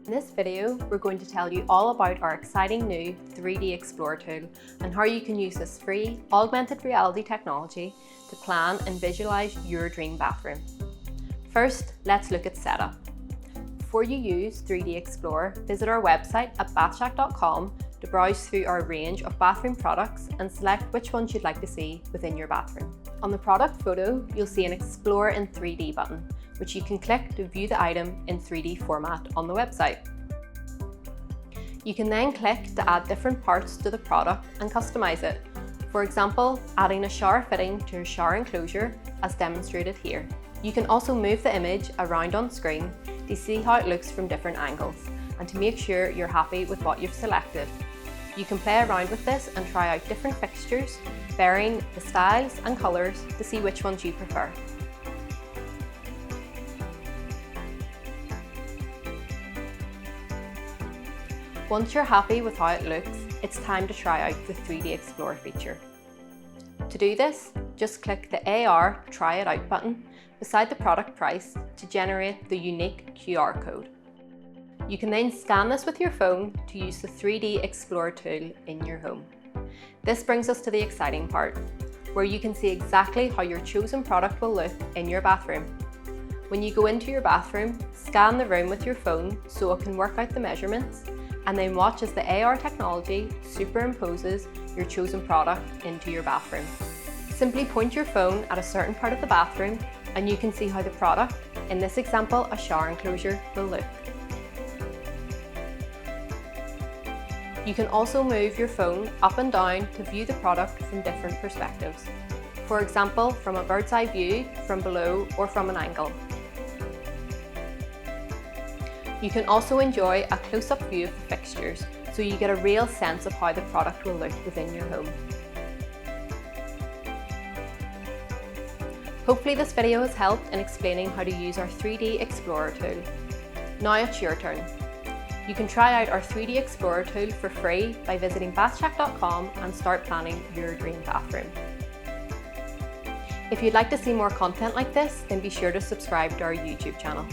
In this video, we're going to tell you all about our exciting new 3D Explorer tool and how you can use this free augmented reality technology to plan and visualize your dream bathroom. First, let's look at setup. Before you use 3D Explorer, visit our website at bathshack.com to browse through our range of bathroom products and select which ones you'd like to see within your bathroom. On the product photo, you'll see an Explore in 3D button, which you can click to view the item in 3D format on the website. You can then click to add different parts to the product and customize it. For example, adding a shower fitting to a shower enclosure as demonstrated here. You can also move the image around on screen to see how it looks from different angles and to make sure you're happy with what you've selected. You can play around with this and try out different fixtures, varying the styles and colours to see which ones you prefer. Once you're happy with how it looks, it's time to try out the 3D Explorer feature. To do this, just click the AR Try It Out button beside the product price to generate the unique QR code. You can then scan this with your phone to use the 3D Explorer tool in your home. This brings us to the exciting part, where you can see exactly how your chosen product will look in your bathroom. When you go into your bathroom, scan the room with your phone so it can work out the measurements, and then watch as the AR technology superimposes your chosen product into your bathroom. Simply point your phone at a certain part of the bathroom and you can see how the product, in this example a shower enclosure, will look. You can also move your phone up and down to view the product from different perspectives. For example, from a bird's eye view, from below, or from an angle. You can also enjoy a close-up view of the fixtures, so you get a real sense of how the product will look within your home. Hopefully this video has helped in explaining how to use our 3D Explorer tool. Now it's your turn. You can try out our 3D Explorer tool for free by visiting bathshack.com and start planning your dream bathroom. If you'd like to see more content like this, then be sure to subscribe to our YouTube channel.